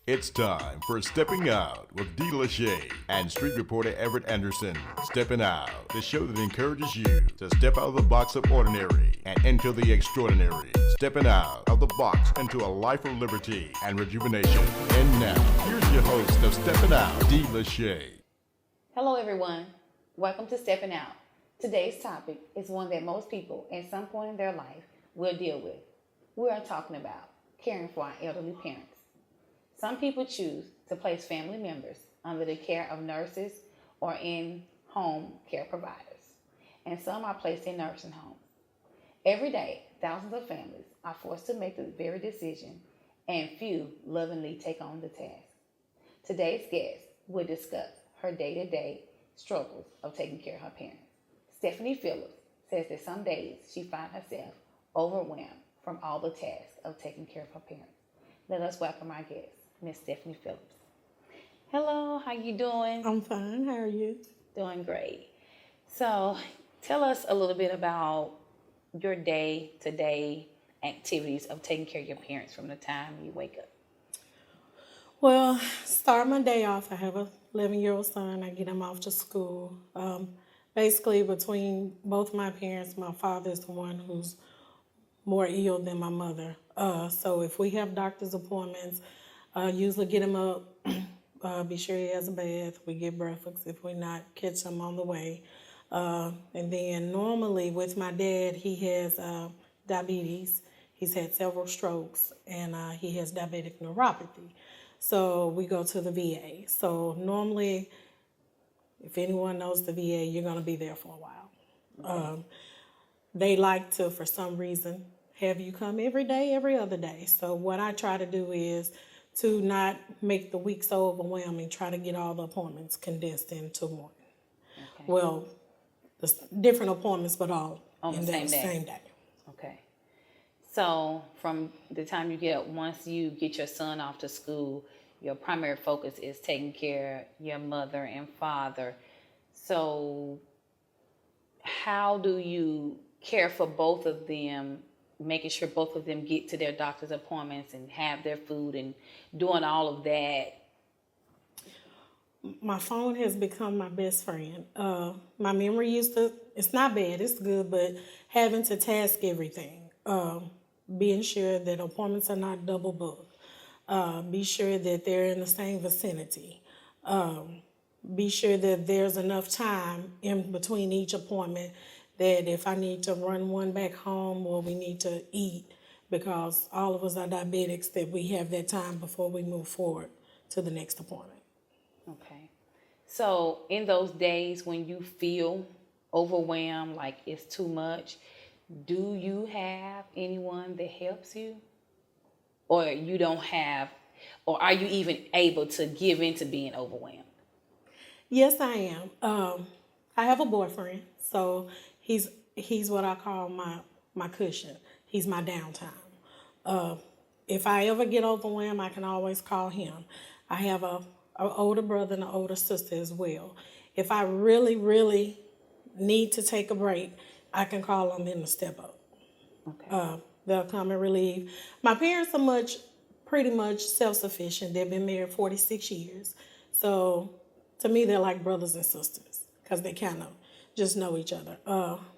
It's time for Stepping Out with D.Lashay and street reporter Everett Anderson. Stepping Out, the show that encourages you to step out of the box of ordinary and into the extraordinary. Stepping out of the box into a life of liberty and rejuvenation. And now, here's your host of Stepping Out, D.Lashay. Hello everyone, welcome to Stepping Out. Today's topic is one that most people at some point in their life will deal with. We are talking about caring for our elderly parents. Some people choose to place family members under the care of nurses or in-home care providers, and some are placed in nursing homes. Every day, thousands of families are forced to make the very decision, and few lovingly take on the task. Today's guest will discuss her day-to-day struggles of taking care of her parents. Stephanie Phillips says that some days she finds herself overwhelmed from all the tasks of taking care of her parents. Let us welcome our guest, Miss Stephanie Phillips. Hello, how you doing? I'm fine. How are you? Doing great. So, tell us a little bit about your day-to-day activities of taking care of your parents from the time you wake up. Well, start my day off. I have a 11-year-old son. I get him off to school. Basically, between both my parents, my father is the one who's more ill than my mother. So if we have doctor's appointments, usually get him up, be sure he has a bath. We get breakfast. If we're not, catch him on the way. And then normally with my dad, he has diabetes. He's had several strokes, and he has diabetic neuropathy. So we go to the VA. So normally, if anyone knows the VA, you're going to be there for a while. Okay. They like to, for some reason, have you come every day, every other day. So what I try to do is to not make the week so overwhelming, try to get all the appointments condensed into one. Okay. Well, the different appointments, but all on the same day. Okay. So from the time you get up, once you get your son off to school, your primary focus is taking care of your mother and father. So how do you care for both of them, making sure both of them get to their doctor's appointments and have their food and doing all of that? My phone has become my best friend. My memory it's not bad, it's good, but having to task everything. Being sure that appointments are not double booked. Be sure that they're in the same vicinity. Be sure that there's enough time in between each appointment that if I need to run one back home or we need to eat, because all of us are diabetics, that we have that time before we move forward to the next appointment. Okay. So in those days when you feel overwhelmed, like it's too much, do you have anyone that helps you? Or you don't have, or are you even able to give in to being overwhelmed? Yes, I am. I have a boyfriend, so he's what I call my cushion. He's my downtime. If I ever get overwhelmed, I can always call him. I have an older brother and an older sister as well. If I really, really need to take a break, I can call them in to step up. Okay. They'll come and relieve. My parents are pretty much self-sufficient. They've been married 46 years. So to me, they're like brothers and sisters because they kind of just know each other.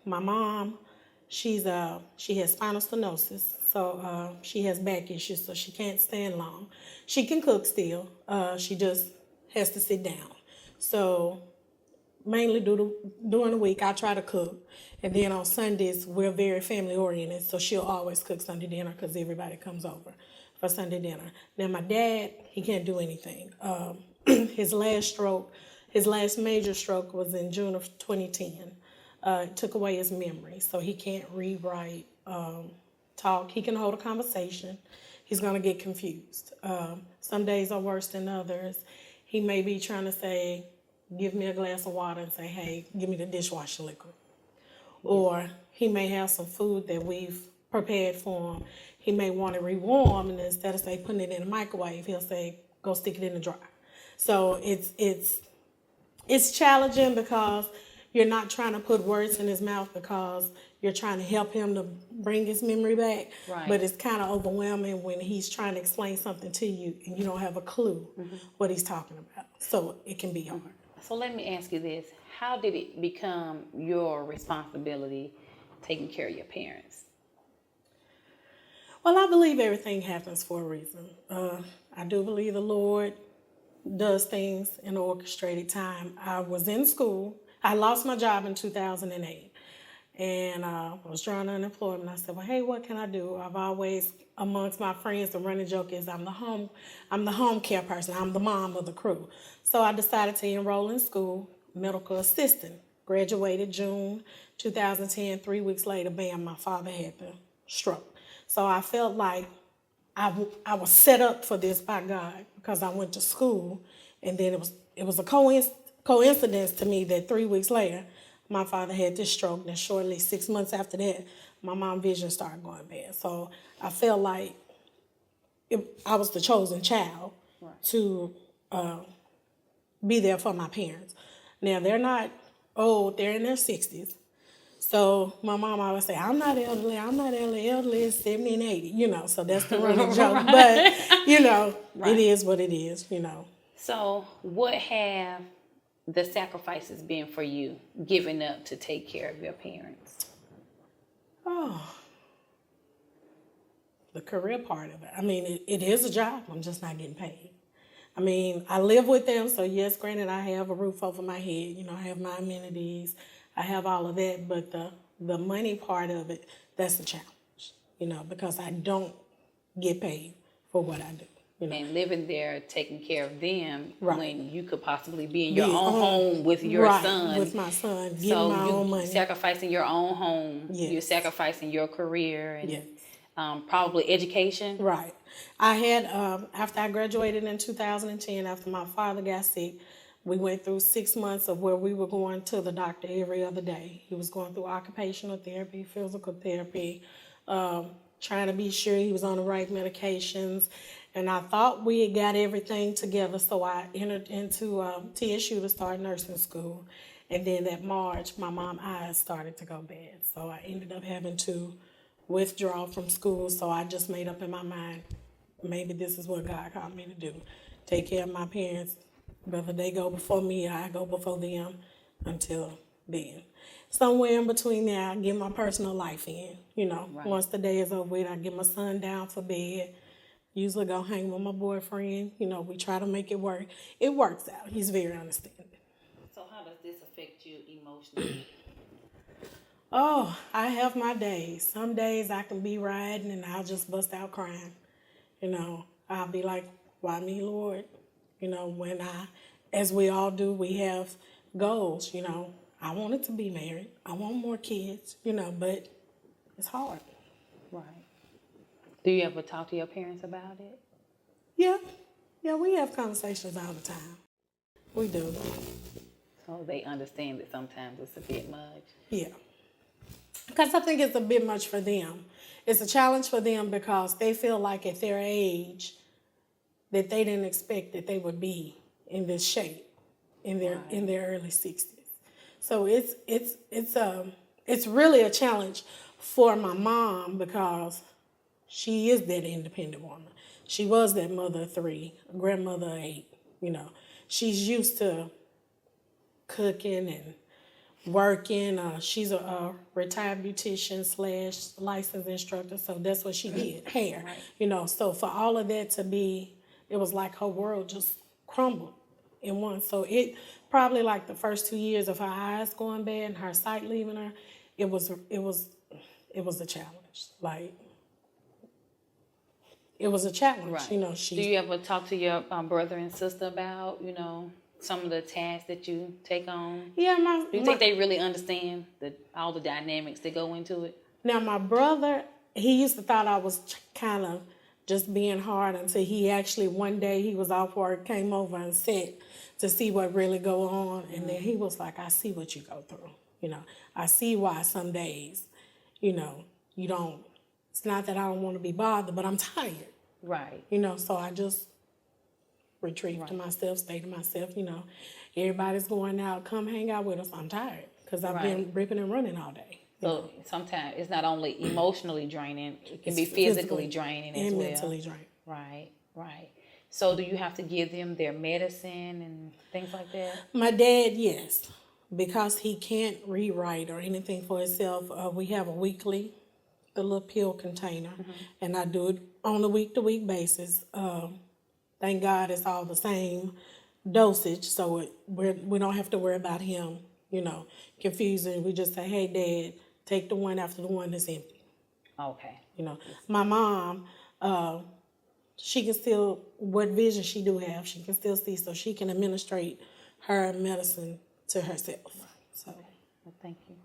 My mom, she has spinal stenosis, so she has back issues, so she can't stand long. She can cook still. She just has to sit down. So mainly during the week, I try to cook. And then on Sundays, we're very family oriented, so she'll always cook Sunday dinner because everybody comes over for Sunday dinner. Now my dad, he can't do anything. His last major stroke was in June of 2010. It took away his memory, so he can't read, write, talk. He can hold a conversation. He's going to get confused. Some days are worse than others. He may be trying to say, give me a glass of water and say, hey, give me the dishwasher liquid. Or he may have some food that we've prepared for him. He may want to rewarm, and instead of say putting it in the microwave, he'll say, go stick it in the dryer. So it's challenging because you're not trying to put words in his mouth because you're trying to help him to bring his memory back. Right. But it's kind of overwhelming when he's trying to explain something to you and you don't have a clue what he's talking about. So it can be hard. So let me ask you this. How did it become your responsibility taking care of your parents? Well, I believe everything happens for a reason. I do believe the Lord does things in an orchestrated time. I was in school. I lost my job in 2008. And I was drawing unemployment. I said, well, hey, what can I do? I've always, amongst my friends, the running joke is I'm the home care person. I'm the mom of the crew. So I decided to enroll in school, medical assistant. Graduated June 2010. 3 weeks later, bam, my father had the stroke. So I felt like I was set up for this by God because I went to school, and then it was a coincidence to me that 3 weeks later, my father had this stroke. Then shortly, 6 months after that, my mom's vision started going bad. So I felt like I was the chosen child to be there for my parents. Now, they're not old. They're in their 60s. So my mom always say, I'm not elderly. Elderly is 70 and 80, So that's the running joke. But, It is what it is, So what have the sacrifices been for you, giving up to take care of your parents? Oh, the career part of it. I mean, it is a job. I'm just not getting paid. I mean, I live with them, so yes, granted, I have a roof over my head. I have my amenities. I have all of that, but the money part of it, that's a challenge, because I don't get paid for what I do. And living there, taking care of them, right. when you could possibly be in your own home with your son. With my son, getting my own money. Sacrificing your own home. Yes. You're sacrificing your career and yes. Probably education. Right. I had, after I graduated in 2010, after my father got sick, we went through 6 months of where we were going to the doctor every other day. He was going through occupational therapy, physical therapy, trying to be sure he was on the right medications. And I thought we had got everything together, so I entered into TSU to start nursing school. And then that March, my mom's eyes started to go bad. So I ended up having to withdraw from school. So I just made up in my mind, maybe this is what God called me to do. Take care of my parents. Whether they go before me or I go before them, until then. Somewhere in between there, I get my personal life in, Right. Once the day is over with, I get my son down for bed. Usually go hang with my boyfriend. We try to make it work. It works out. He's very understanding. So how does this affect you emotionally? Oh, I have my days. Some days I can be riding and I'll just bust out crying. I'll be like, why me, Lord? When as we all do, we have goals, I wanted to be married. I want more kids, but it's hard. Right. Do you ever talk to your parents about it? Yeah. Yeah, we have conversations all the time. We do. So they understand that sometimes it's a bit much? Yeah. Because I think it's a bit much for them. It's a challenge for them because they feel like at their age that they didn't expect that they would be in this shape in their early 60s. So it's really a challenge for my mom because she is that independent woman. She was that mother of 3, a grandmother of 8. She's used to cooking and working. She's a retired beautician / licensed instructor, so that's what she did, hair. Right. So for all of that to be, it was like her world just crumbled in one. So it probably like the first 2 years of her eyes going bad and her sight leaving her, it was a challenge. Like, it was a challenge. Right. Do you ever talk to your brother and sister about, some of the tasks that you take on? Yeah, Do you think they really understand all the dynamics that go into it? Now, my brother, he used to thought I was kind of just being hard until he actually, one day he was off work, came over and sat to see what really go on. And then he was like, I see what you go through. I see why some days, you don't, it's not that I don't want to be bothered, but I'm tired. Right. So I just retreat to myself, stay to myself, everybody's going out, come hang out with us. I'm tired because I've been ripping and running all day. So sometimes it's not only emotionally draining, it can be physically draining as well. And mentally draining. Right, right. So do you have to give them their medicine and things like that? My dad, yes. Because he can't rewrite or anything for himself, we have a weekly, the little pill container, and I do it on a week-to-week basis. Thank God it's all the same dosage, so we don't have to worry about him, confusing. We just say, hey, Dad, take the one after the one that's empty. Okay. My mom, she can still, what vision she do have, she can still see, so she can administrate her medicine to herself. So. Okay. Well, thank you.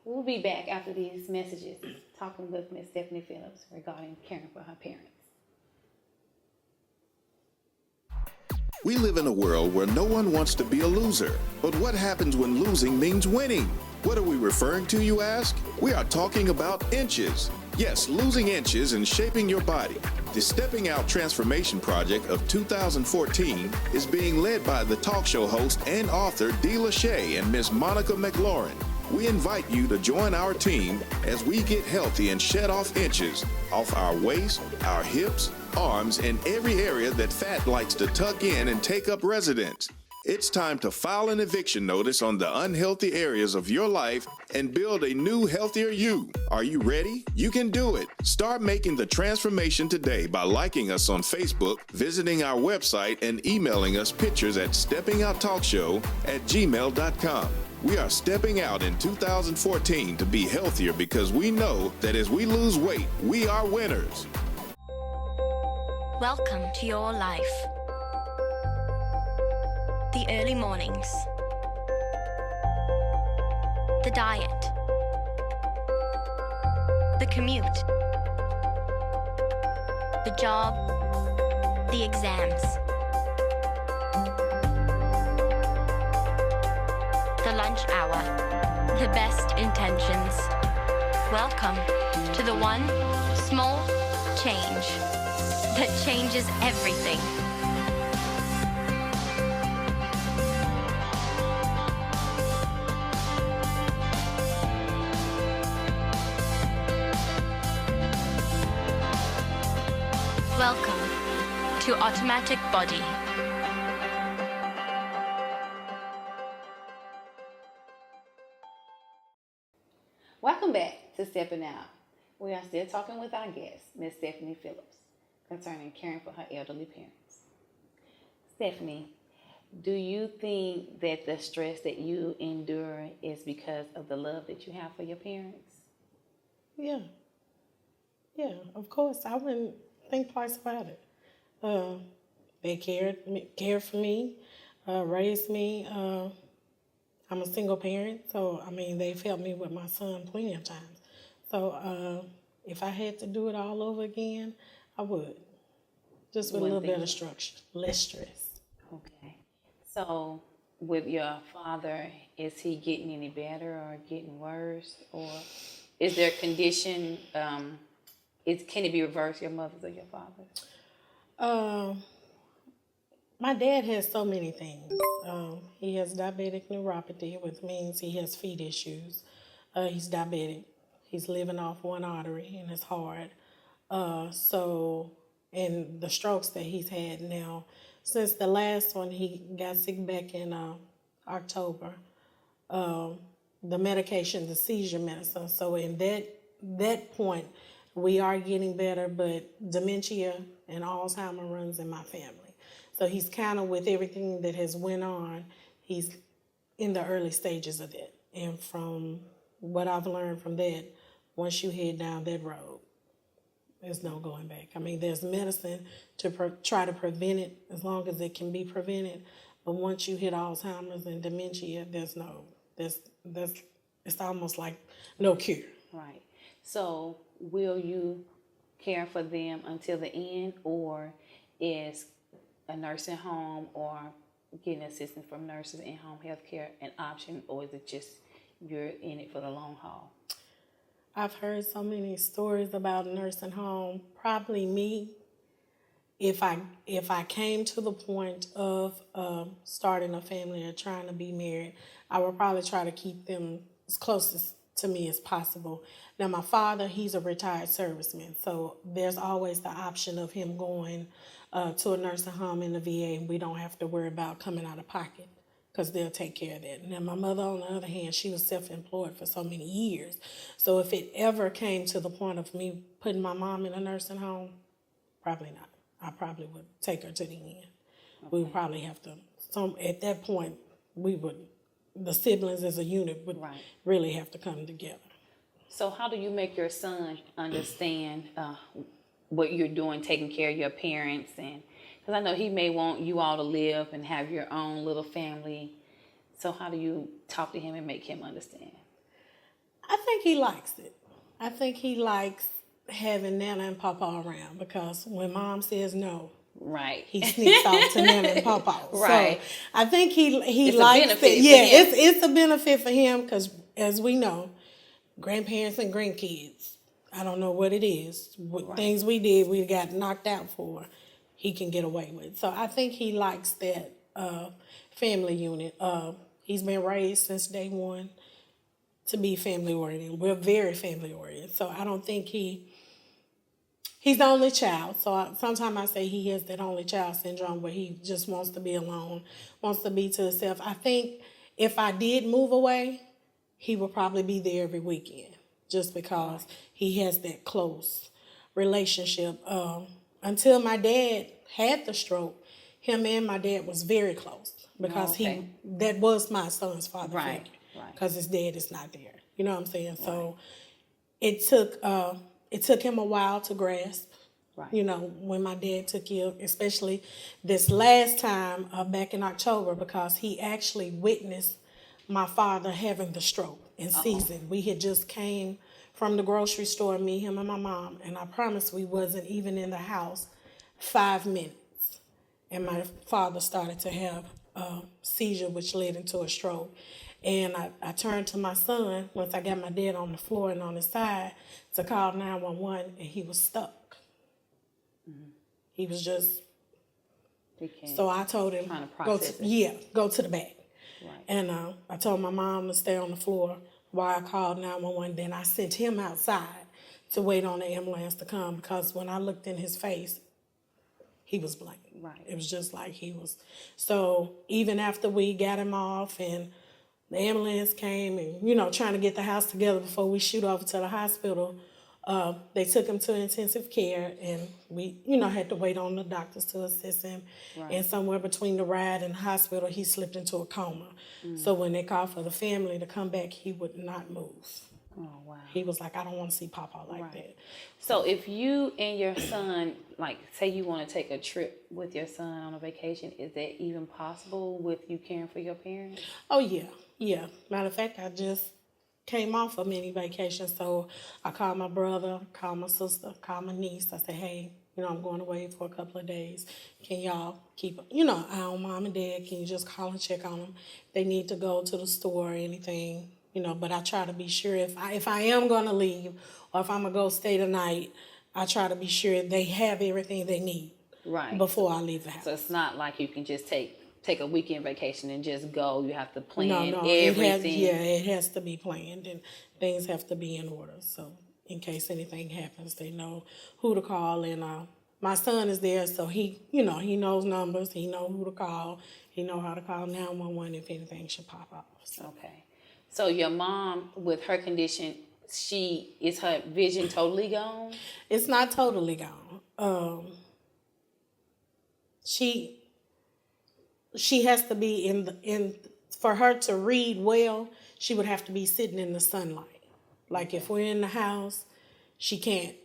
We'll be back after these messages talking with Miss Stephanie Phillips regarding caring for her parents. We live in a world where no one wants to be a loser. But what happens when losing means winning? What are we referring to, you ask? We are talking about inches. Yes, losing inches and shaping your body. The Stepping Out Transformation Project of 2014 is being led by the talk show host and author D.Lashay and Miss Monica McLaurin. We invite you to join our team as we get healthy and shed off inches off our waist, our hips, arms, and every area that fat likes to tuck in and take up residence. It's time to file an eviction notice on the unhealthy areas of your life and build a new, healthier you. Are you ready? You can do it. Start making the transformation today by liking us on Facebook, visiting our website, and emailing us pictures at steppingouttalkshow@gmail.com. We are stepping out in 2014 to be healthier because we know that as we lose weight, we are winners. Welcome to your life. The early mornings. The diet. The commute. The job. The exams. The lunch hour. The best intentions. Welcome to the one small change that changes everything. Welcome to Automatic Body. Welcome back to Stepping Out. We are still talking with our guest, Miss Stephanie Phillips, concerning caring for her elderly parents. Stephanie, do you think that the stress that you endure is because of the love that you have for your parents? Yeah. Yeah, of course. I wouldn't think twice about it. They cared for me, raised me. I'm a single parent, so, they've helped me with my son plenty of times. So if I had to do it all over again, I would. Just with a little bit of structure, less stress. Okay. So with your father, is he getting any better or getting worse? Or is there a condition, can it be reversed, your mother's or your father's? My dad has so many things. He has diabetic neuropathy, which means he has feet issues. He's diabetic. He's living off one artery in his heart. And the strokes that he's had now, since the last one, he got sick back in October. The medication, the seizure medicine. So in that point, we are getting better, but dementia and Alzheimer runs in my family. So he's kind of, with everything that has went on, he's in the early stages of it. And from what I've learned from that, once you head down that road, there's no going back. There's medicine to try to prevent it as long as it can be prevented. But once you hit Alzheimer's and dementia, it's almost like no cure. Right. So will you care for them until the end, or is a nursing home or getting assistance from nurses in home health care an option, or is it just you're in it for the long haul? I've heard so many stories about nursing home. Probably me, if I came to the point of starting a family or trying to be married, I would probably try to keep them as close to me is possible. Now, my father, he's a retired serviceman, so there's always the option of him going to a nursing home in the VA, and we don't have to worry about coming out of pocket because they'll take care of that. Now, my mother, on the other hand, she was self-employed for so many years. So if it ever came to the point of me putting my mom in a nursing home, probably not. I probably would take her to the end. Okay. We would probably have to, at that point, the siblings as a unit would really have to come together. So how do you make your son understand what you're doing, taking care of your parents? And because I know he may want you all to live and have your own little family. So how do you talk to him and make him understand? I think he likes it. I think he likes having Nana and Papa around, because when Mom says no, he sneaks off to Nana and Papa. Right. So I think he it's likes a benefit it. Yeah, it's a benefit for him, because as we know, grandparents and grandkids, I don't know what it is. Things we did, we got knocked out for, he can get away with. So I think he likes that family unit. He's been raised since day one to be family oriented. We're very family oriented. So I don't think he's the only child. So sometimes I say he has that only child syndrome where he just wants to be alone, wants to be to himself. I think if I did move away, he would probably be there every weekend, just because he has that close relationship. Until my dad had the stroke, him and my dad was very close, because that was my son's father figure, because his dad is not there. You know what I'm saying? Right. So it took him a while to grasp. Right. You know, when my dad took ill, especially this last time back in October, because he actually witnessed my father having the stroke in season. We had just came from the grocery store, me, him, and my mom, and I promise we wasn't even in the house 5 minutes. And my father started to have a seizure, which led into a stroke. And I turned to my son, once I got my dad on the floor and on his side, to call 911, and he was stuck. Mm-hmm. He was just... So I told him, go to the back. Right. And I told my mom to stay on the floor while I called 911. Then I sent him outside to wait on the ambulance to come, because when I looked in his face, he was blank. Right. It was just like he was. So even after we got him off and the ambulance came and, you know, trying to get the house together before we shoot over to the hospital, they took him to intensive care, and we, you know, had to wait on the doctors to assist him. Right. And somewhere between the ride and the hospital, he slipped into a coma. Mm. So when they called for the family to come back, he would not move. Oh, wow. He was like, I don't want to see Papa like that. So if you and your son, like, say you want to take a trip with your son on a vacation, is that even possible with you caring for your parents? Oh, yeah. Yeah. Matter of fact, I just came off a mini vacation, so I called my brother, called my sister, called my niece. I said, hey, you know, I'm going away for a couple of days. Can y'all keep, you know, eye on Mom and Dad? Can you just call and check on them? If they need to go to the store or anything, you know, but I try to be sure if I am going to leave, or if I'm going to go stay the night, I try to be sure they have everything they need before I leave the house. So it's not like you can just take a weekend vacation and just go. You have to plan everything. It has to be planned, and things have to be in order. So in case anything happens, they know who to call. And my son is there, so he knows numbers. He knows who to call. He knows how to call 911 if anything should pop off. So. Okay. So your mom, with her condition, is her vision totally gone? It's not totally gone. She has to be for her to read well, she would have to be sitting in the sunlight. Like if we're in the house, she can't,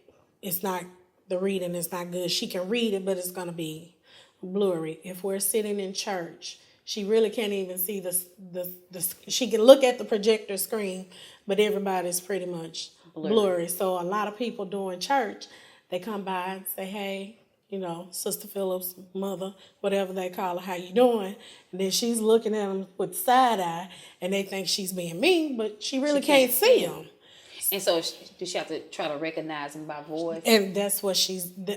the reading is not good. She can read it, but it's going to be blurry. If we're sitting in church, she really can't even see she can look at the projector screen, but everybody's pretty much blurry. So a lot of people doing church, they come by and say, hey, you know, Sister Phillips, mother, whatever they call her, how you doing? And then she's looking at them with side eye, and they think she's being mean, but she really can't see them. And so does she have to try to recognize them by voice? And that's what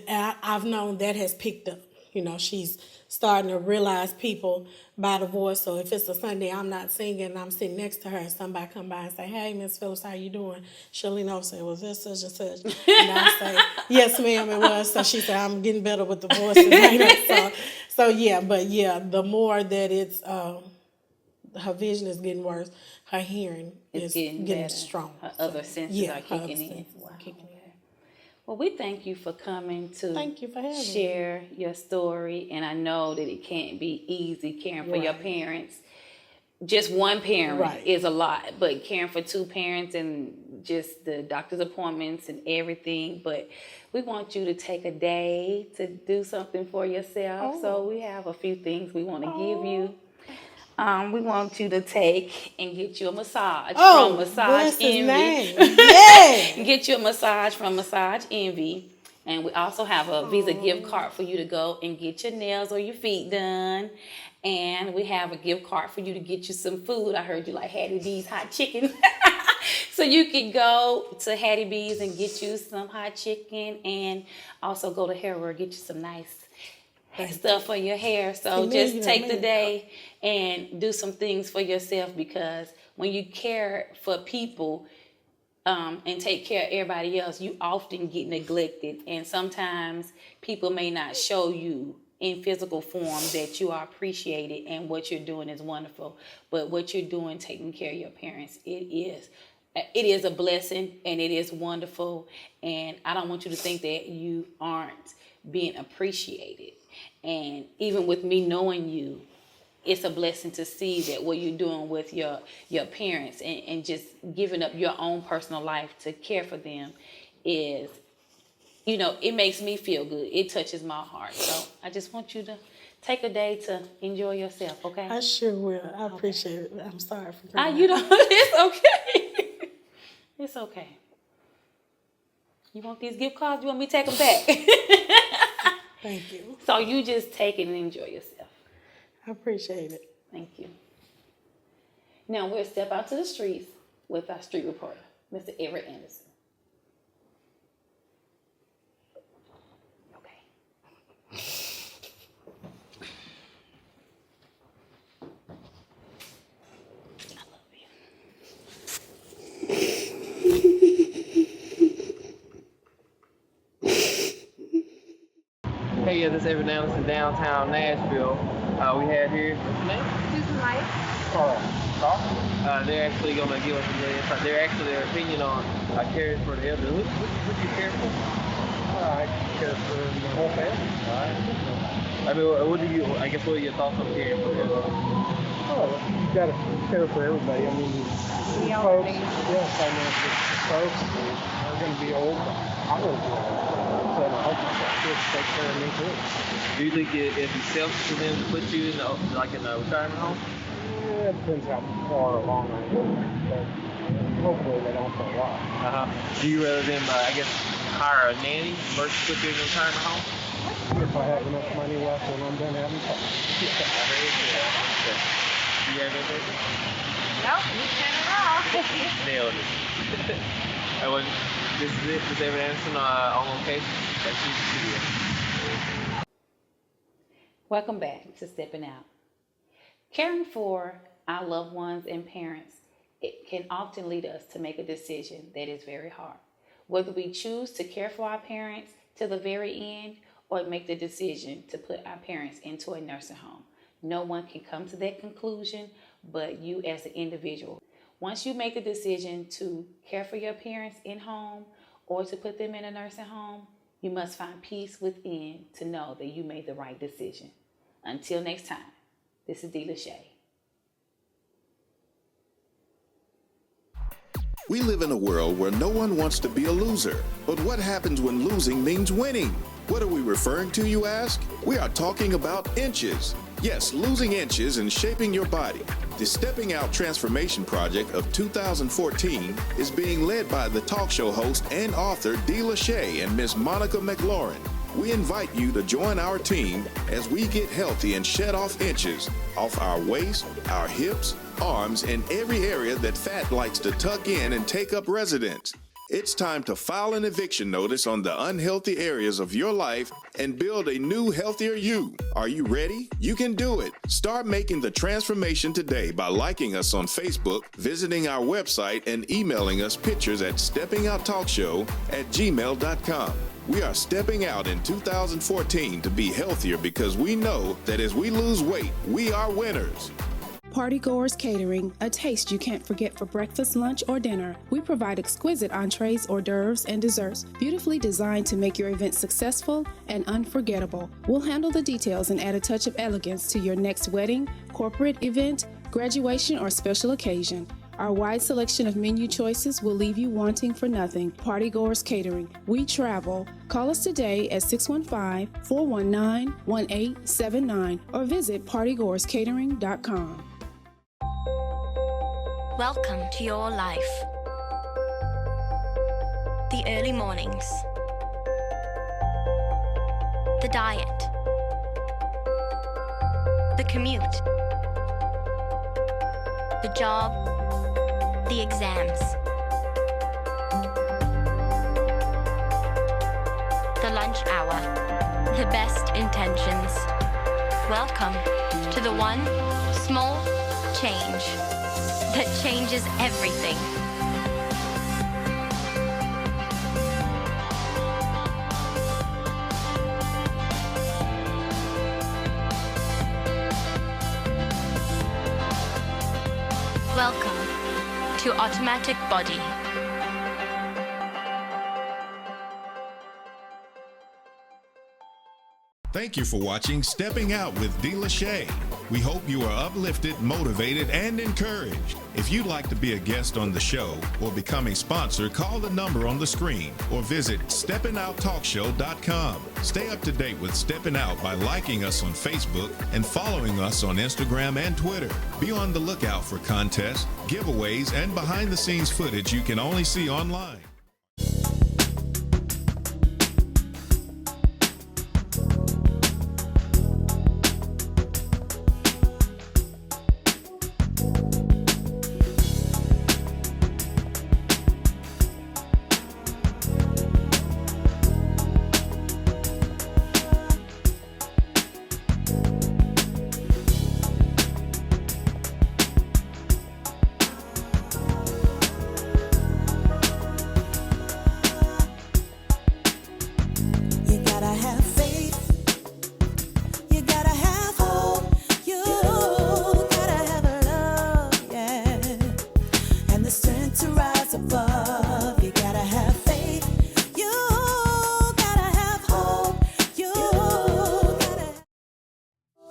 I've known that has picked up. You know, she's starting to realize people by the voice. So if it's a Sunday I'm not singing and I'm sitting next to her and somebody come by and say, "Hey, Miss Phillips, how you doing?" She'll lean over and say, "Was this such and such?" And I say, "Yes, ma'am, it was." So she said, "I'm getting better with the voices." So yeah, but yeah, the more that it's her vision is getting worse, her hearing is getting stronger. Her other senses are kicking in. Wow. Well, we thank you for coming to Thank you for having share your story. And I know that it can't be easy caring for your parents. Just one parent is a lot, but caring for two parents and just the doctor's appointments and everything. But we want you to take a day to do something for yourself. Oh. So we have a few things we want to give you. We want you to take and get you a massage from Massage Envy. Yeah. Get you a massage from Massage Envy. And we also have a Visa gift card for you to go and get your nails or your feet done. And we have a gift card for you to get you some food. I heard you like Hattie B's hot chicken. So you can go to Hattie B's and get you some hot chicken, and also go to Hair get you some nice stuff for your hair. So just take the day and do some things for yourself, because when you care for people and take care of everybody else, you often get neglected. And sometimes people may not show you in physical form that you are appreciated and what you're doing is wonderful. But what you're doing, taking care of your parents, it is a blessing and it is wonderful. And I don't want you to think that you aren't being appreciated. And even with me knowing you, it's a blessing to see that what you're doing with your parents and just giving up your own personal life to care for them is, it makes me feel good. It touches my heart. So I just want you to take a day to enjoy yourself, okay? I sure will. I appreciate it. I'm sorry for crying. It's okay. It's okay. You want these gift cards? You want me to take them back? Thank you. So you just take it and enjoy yourself. I appreciate it. Thank you. Now we'll step out to the streets with our street reporter, Mr. Everett Anderson. Okay. I love you. Hey, this is Everett Anderson, downtown Nashville. We had here, what's your name? Susan Light. Carl. They're actually going to give us a little insight. They're actually their opinion on caring for the elderly. What do you care for? I care for the whole family. All right. I mean, what are your thoughts on caring for the elderly? Oh, you got to care for everybody. I mean, folks, financial folks are going to be old. I will be old. So I hope my kids take care of me too. Do you think it'd be selfish for them to put you in a retirement home? Yeah, it depends how far along I am. But hopefully they don't for a while. Do you rather them, hire a nanny versus put you in a retirement home? If I have enough money left when I'm done having fun. Do you have anything? Nope, you said it all. Nailed it. This is it. This is Everett Anderson on location at the studio. Welcome back to Steppin Out. Caring for our loved ones and parents, it can often lead us to make a decision that is very hard. Whether we choose to care for our parents to the very end or make the decision to put our parents into a nursing home. No one can come to that conclusion but you as an individual. Once you make a decision to care for your parents in home or to put them in a nursing home, you must find peace within to know that you made the right decision. Until next time, this is D.Lashay. We live in a world where no one wants to be a loser. But what happens when losing means winning? What are we referring to, you ask? We are talking about inches. Yes, losing inches and shaping your body. The Stepping Out Transformation Project of 2014 is being led by the talk show host and author D.Lashay and Miss Monica McLaurin. We invite you to join our team as we get healthy and shed off inches off our waist, our hips, arms, and every area that fat likes to tuck in and take up residence. It's time to file an eviction notice on the unhealthy areas of your life and build a new, healthier you. Are you ready? You can do it. Start making the transformation today by liking us on Facebook, visiting our website, and emailing us pictures at steppingouttalkshow@gmail.com. We are stepping out in 2014 to be healthier because we know that as we lose weight, we are winners. Partygoers Catering, a taste you can't forget for breakfast, lunch, or dinner. We provide exquisite entrees, hors d'oeuvres, and desserts, beautifully designed to make your event successful and unforgettable. We'll handle the details and add a touch of elegance to your next wedding, corporate event, graduation, or special occasion. Our wide selection of menu choices will leave you wanting for nothing. Partygoers Catering. We travel. Call us today at 615-419-1879 or visit partygoerscatering.com. Welcome to your life. The early mornings. The diet. The commute. The job. The exams. The lunch hour. The best intentions. Welcome to the one small change that changes everything. Welcome to Automatic Body. Thank you for watching Stepping Out with D.Lashay. We hope you are uplifted, motivated, and encouraged. If you'd like to be a guest on the show or become a sponsor, call the number on the screen or visit steppinouttalkshow.com. Stay up to date with Steppin' Out by liking us on Facebook and following us on Instagram and Twitter. Be on the lookout for contests, giveaways, and behind-the-scenes footage you can only see online.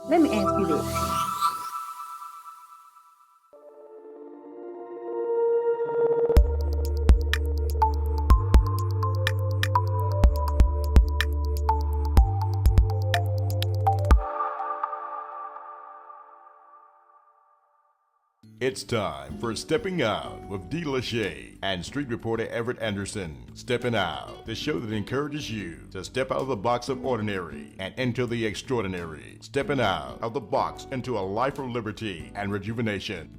Let me ask you this. It's time for Stepping Out with D.Lashay and street reporter Everett Anderson. Stepping Out, the show that encourages you to step out of the box of ordinary and into the extraordinary. Stepping out of the box into a life of liberty and rejuvenation.